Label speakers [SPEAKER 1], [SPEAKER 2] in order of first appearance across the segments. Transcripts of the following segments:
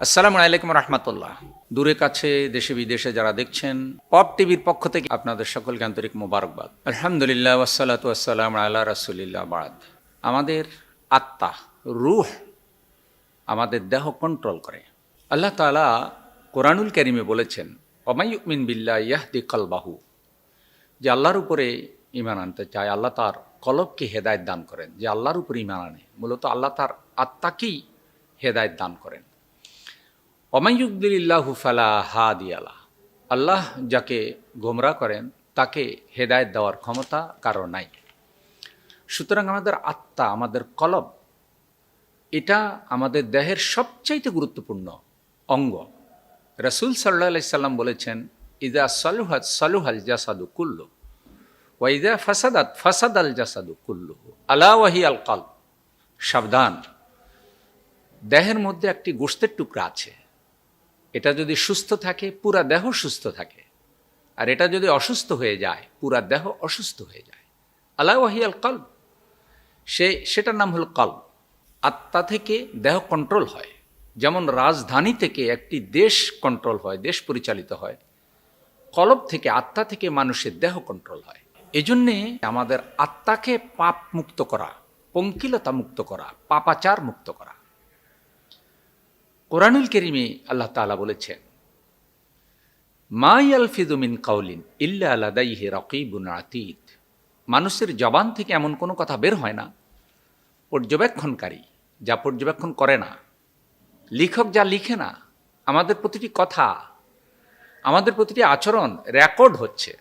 [SPEAKER 1] আসসালামু আলাইকুম রহমতুল্লাহ। দূরে কাছে দেশে বিদেশে যারা দেখছেন, পপ টিভির পক্ষ থেকে আপনাদের সকলকে আন্তরিক মোবারকবাদ। আলহামদুলিল্লাহ ওয়াসসালাতু ওয়াসসালামু আলা রাসূলিল্লাহ বাদ। আমাদের আত্মা, রূহ আমাদের দেহ কন্ট্রোল করে। আল্লাহ তাআলা কোরআনুল কারীমে বলেছেন, ওমাই ইউমিন বিল্লাহি ইয়াহদি কলবাহু, যে আল্লাহর উপরে ঈমান আনতে চায় আল্লাহ তার কলবকে হেদায়েত দান করেন। যে আল্লাহর উপরে ঈমান আনে, মূলত আল্লাহ তার আত্মাকেই হেদায়েত দান করেন। ওমাইয়ুদ্দিল্লাহু ফালা হাদিয়া লাহ, আল্লাহ যাকে গোমরা করেন তাকে হেদায়েত দেওয়ার ক্ষমতা কারো নাই। সুতরাং আমাদের আত্মা, আমাদের কলব, এটা আমাদের দেহের সবচাইতে গুরুত্বপূর্ণ অঙ্গ। রাসূল সাল্লাল্লাহু আলাইহি সাল্লাম বলেছেন, ইযা সালুহাত সালুহাল জাসাদু কুল্লু ওয়া ইযা ফাসাদাত ফাসাদাল জাসাদু কুল্লুহু আলা ওয়াহিয়াল কলব। সাবধান, দেহের মধ্যে একটি গোশতের টুকরা আছে, এটা যদি সুস্থ থাকে পুরা দেহ সুস্থ থাকে, আর এটা যদি অসুস্থ হয়ে যায় পুরা দেহ অসুস্থ হয়ে যায়। আলা ওয়াহিয়াল কলব, সেটার নাম হল কলব। আত্মা থেকে দেহ কন্ট্রোল হয়, যেমন রাজধানী থেকে একটি দেশ কন্ট্রোল হয়, দেশ পরিচালিত হয়, কলব থেকে, আত্মা থেকে মানুষের দেহ কন্ট্রোল হয়। এজন্যে আমাদের আত্মাকে পাপ মুক্ত করা, পঙ্কিলতা মুক্ত করা, পাপাচার মুক্ত করা। কোরআনুল কারীমে আল্লাহ তাআলা বলেছেন, মা ইয়ালফিযু মিন কাওলিন ইল্লা লাদাইহি রাকীবুন আতীদ, মানুষের জবান থেকে এমন কোনো কথা বের হয় না, পর্যবেক্ষণকারী যা পর্যবেক্ষণ করে না, লেখক যা লিখে না, আমাদের প্রতিটি কথা, আমাদের প্রতিটি আচরণ রেকর্ড হচ্ছে।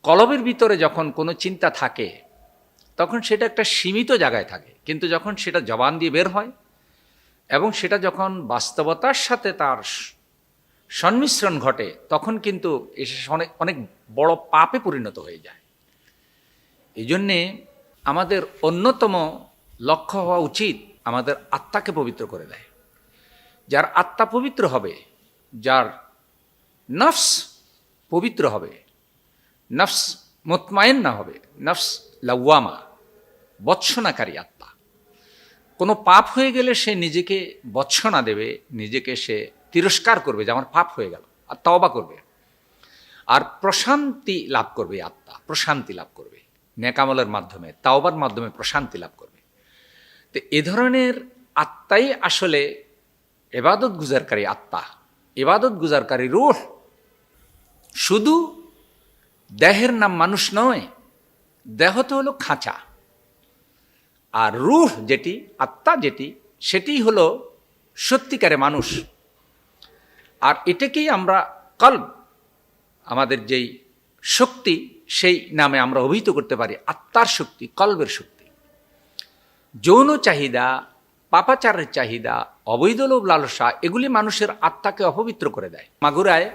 [SPEAKER 1] কলবের ভিতরে যখন কোনো চিন্তা থাকে তখন সেটা একটা সীমিত জায়গায় থাকে, কিন্তু যখন সেটা জবান দিয়ে বের হয় এবং সেটা যখন বাস্তবতার সাথে তার সংমিশ্রণ ঘটে, তখন কিন্তু অনেক অনেক বড় পাপে পরিণত হয়ে যায়। এই জন্যে আমাদের অন্যতম লক্ষ্য হওয়া উচিত আমাদের আত্মাকে পবিত্র করে দেয়। যার আত্মা পবিত্র হবে, যার নফস পবিত্র হবে, নফস মুতমাইন্না হবে, নফস লাওয়ামা, বৎসনাকারী আত্মা, কোনো পাপ হয়ে গেলে সে নিজেকে বৎসনা দেবে, নিজেকে সে তিরস্কার করবে যে আমার পাপ হয়ে গেল, আর তওবা করবে, আর প্রশান্তি লাভ করবে। আত্মা প্রশান্তি লাভ করবে নেকামলের মাধ্যমে, তাওবার মাধ্যমে প্রশান্তি লাভ করবে। তো এ ধরনের আত্মাই আসলে ইবাদত গুজারকারী আত্মা, ইবাদত গুজারকারী রূহ। শুধু দেহের নাম মানুষ নয়, দেহ তো হলো খাঁচা, আর রূহ যেটি, আত্মা যেটি, সেটি হলো সত্যিকারে মানুষ। আর এটাকেই আমরা কলব, আমাদের যেই শক্তি, সেই নামে আমরা অভিহিত করতে পারি, আত্মার শক্তি, কলবের শক্তি। যৌন চাহিদা, পাপাচারের চাহিদা, অবৈধ লোভ লালসা, এগুলি মানুষের আত্মাকে অপবিত্র করে দেয়। মাগুরায়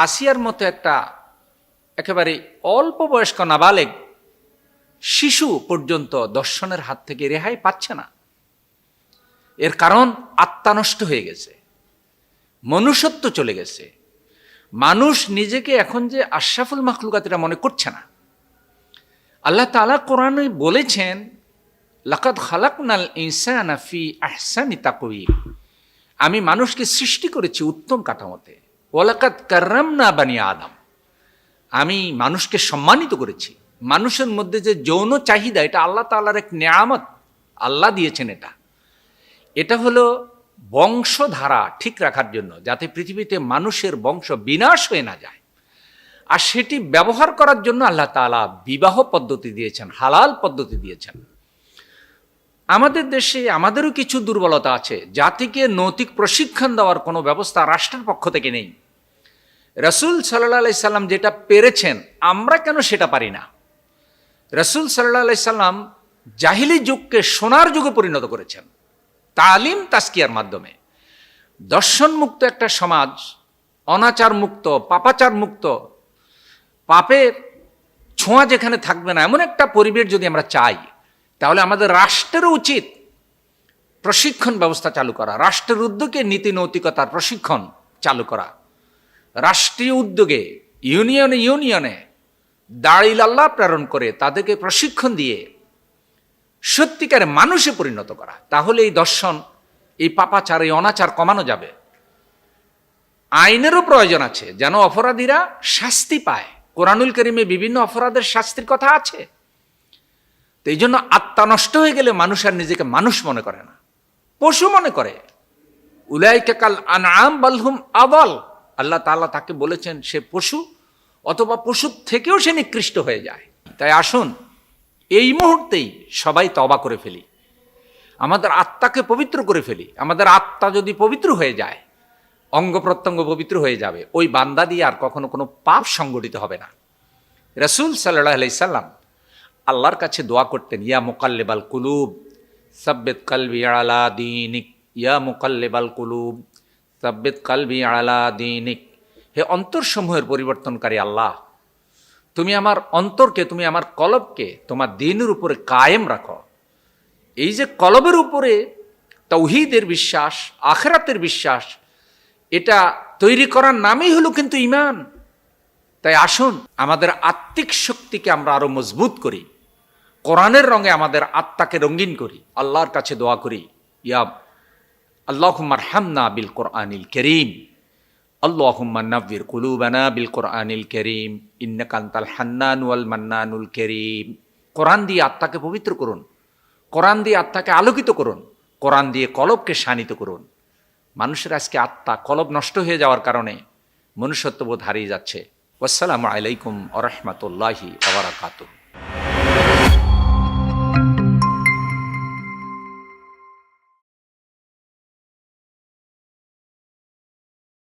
[SPEAKER 1] আসিয়ার মতো একটা একেবারে অল্প বয়স্ক নাবালেগ শিশু পর্যন্ত দর্শনের হাত থেকে রেহাই পাচ্ছে না। এর কারণ আত্মা নষ্ট হয়ে গেছে, মনুষ্যত্ব চলে গেছে। মানুষ নিজেকে এখন যে আশরাফুল মাখলুকাত এটা মনে করছে না। আল্লাহ তাআলা কোরআনে বলেছেন, লাকাদ খালাকনাল ইনসানা ফি আহসানি তাকওয়িম, আমি মানুষকে সৃষ্টি করেছি উত্তম কাঠামোতে। ওয়ালাকাদ কাররামনা বানি আদম, আমি মানুষকে সম্মানিত করেছি। মানুষের মধ্যে যে যৌন চাহিদা, এটা আল্লাহ তাআলার এক নেয়ামত, আল্লাহ দিয়েছেন। এটা হলো বংশধারা ঠিক রাখার জন্য, যাতে পৃথিবীতে মানুষের বংশ বিনাশ হয়ে না যায়। আর সেটি ব্যবহার করার জন্য আল্লাহ তাআলা বিবাহ পদ্ধতি দিয়েছেন, হালাল পদ্ধতি দিয়েছেন। আমাদের দেশে আমাদেরও কিছু দুর্বলতা আছে, জাতিকে নৈতিক প্রশিক্ষণ দেওয়ার কোনো ব্যবস্থা রাষ্ট্রের পক্ষ থেকে নেই। রাসূল সাল্লাল্লাহু আলাইহি সাল্লাম যেটা পেরেছেন, আমরা কেন সেটা পারি না? রাসূল সাল্লাল্লাহু আলাইহি সাল্লাম জাহিলি যুগকে সোনার যুগে পরিণত করেছেন তালিম তাজকিয়ার মাধ্যমে। দর্শন মুক্ত একটা সমাজ, অনাচার মুক্ত, পাপাচার মুক্ত, পাপের ছোঁয়া যেখানে থাকবে না, এমন একটা পরিবেশ যদি আমরা চাই, তাহলে আমাদের রাষ্ট্রেরও উচিত প্রশিক্ষণ ব্যবস্থা চালু করা, রাষ্ট্রের উদ্যোগে নীতি নৈতিকতার প্রশিক্ষণ চালু করা, রাষ্ট্রীয় উদ্যোগে ইউনিয়নে ইউনিয়নে দাঁড়িল আল্লাহ প্রেরণ করে তাদেরকে প্রশিক্ষণ দিয়ে সত্যিকারে মানুষে পরিণত করা। তাহলে এই দর্শন এই পাপাচার, এই অনাচার কমানো যাবে। আইনেরও প্রয়োজন আছে যেন অপরাধীরা শাস্তি পায়। কোরআনুল কারীমে বিভিন্ন অপরাধের শাস্তির কথা আছে। তো এই জন্য আত্মা নষ্ট হয়ে গেলে মানুষ আর নিজেকে মানুষ মনে করে না, পশু মনে করে। উলাইকা কাল আনআম বাল হুম আদাল, আল্লাহ তাআলা তাকে বলেছেন সে পশু, অথবা পশুর থেকেও সে নিকৃষ্ট হয়ে যায়। তাই আসুন এই মুহূর্তেই সবাই তওবা করে ফেলি, আমাদের আত্মাকে পবিত্র করে ফেলি। আমাদের আত্মা যদি পবিত্র হয়ে যায়, অঙ্গ প্রত্যঙ্গ পবিত্র হয়ে যাবে, ওই বান্দা দিয়ে আর কখনো কোনো পাপ সংগঠিত হবে না। রাসূল সাল্লাল্লাহু আলাইহি সাল্লাম আল্লাহর কাছে দোয়া করতেন, ইয়া মুকাল্লিবাল কুলুব সাব্বিত কলবি আলা দীনিক, ইয়া মুকাল্লিবাল কুলুব সাব্বিত কলবি আলা দীনিক। হে অন্তরসমূহের পরিবর্তনকারী আল্লাহ, তুমি আমার অন্তরকে, তুমি আমার কলবকে তোমার দ্বীনের উপরে কায়েম রাখো। এই যে কলবের উপরে তাওহীদের বিশ্বাস, আখিরাতের বিশ্বাস, এটা তৈরি করার নামই হলো কিন্তু ঈমান। তাই আসুন আমাদের আত্মিক শক্তিকে আমরা আরো মজবুত করি, কোরআনের রঙে আমাদের আত্মাকে রঙিন করি, আল্লাহর কাছে দোয়া করি, ইয়া আল্লাহুম্মা আরহামনা বিল কোরআনিল কারীম, আল্লাহুম্মা নাব্বির কুলুবানা বিল কোরআনিল কারীম, ইন্নাকা আনতাল হান্নান ওয়াল মান্নানুল কারীম। কোরআন দিয়ে আত্মাকে পবিত্র করুন, কোরআন দিয়ে আত্মাকে আলোকিত করুন, কোরআন দিয়ে কলবকে শানিত করুন। মানুষের আজকে আত্মা কলব নষ্ট হয়ে যাওয়ার কারণে মনুষ্যত্ববোধ হারিয়ে যাচ্ছে। আসসালামু আলাইকুম ওয়া রাহমাতুল্লাহি ওয়া বারাকাতুহু।